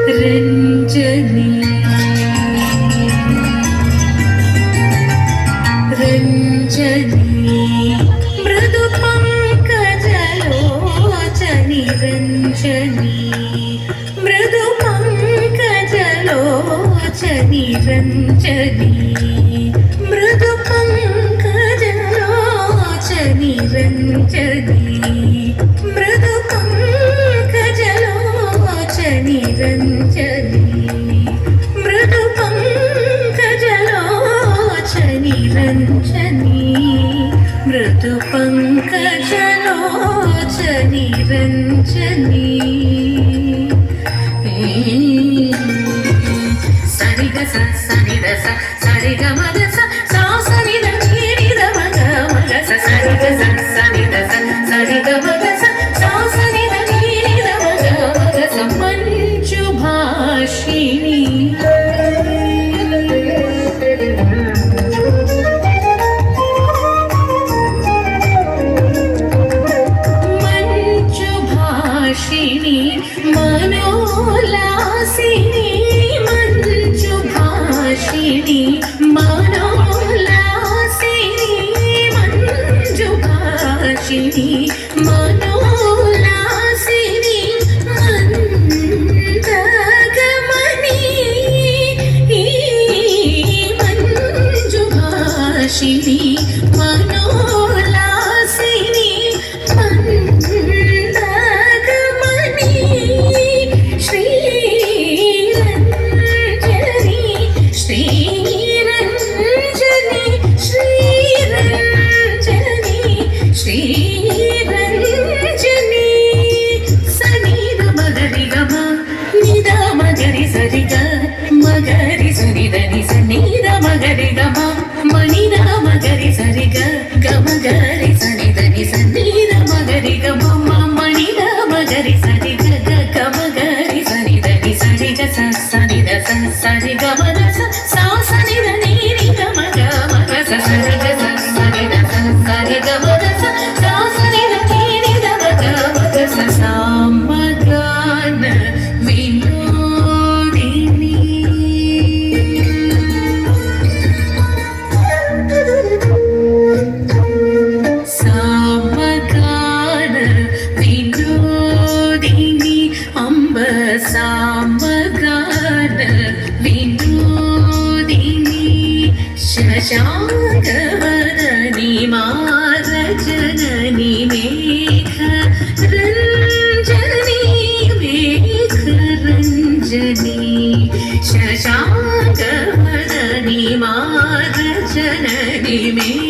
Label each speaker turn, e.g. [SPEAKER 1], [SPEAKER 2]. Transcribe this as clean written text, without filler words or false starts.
[SPEAKER 1] रञ्जनी रञ्जनी मृदु पंकजलोचनी रञ्जनी मृदु पंकजलोचनी रञ्जनी मृदु पंकजलोचनी रञ्जनी मृदु पंकजलोचनी रञ्जनी मृदु पंकजलोचनी रञ्जनी मृदु पंकजलोचनी रञ्जनी सरि ग स सरि द स सरि ग म द स सा सरि द नी रि द म ग स सरि ग स सरि द स सरि ग म द स सा सरि द नी रि द म ग स मंजु भाषिणी मंजु भाषिणी मनोलासिनी मंजु भाषिणी मनोलासिनी मंजु भाषिणी मनोलासिनी मंदगमनी मंजु भाषिणी मनोलासिनी मंदगमनी श्रीरञ्जनी श्रीरञ्जनी श्रीरञ्जनी श्रीरञ्जनी सनि ग मगरि ग म नि द मगरि सरि ग मगरि सरि द नि सनि द मगरि ग म मनि द मगरि सरि ग ग मगरि सनि द नि सनि द मगरि ग म मनि द मगरि सरि ग ग मगरि सनि द नि सरि ग स सनि द स सरि ग म द स सा सनि द नि रि ग म ग स सरि ग स सनि द स सरि ग म द स सा सनि द नि रि ग म ग स सामगान विनोदिनी सामगान विनोदिनी अम्ब सामगान विनोदिनी शशाङ्कवदनी मारजननी मेघ रञ्जनी मेघ रञ्जनी शशाङ्कवदनी मारजननी मेघ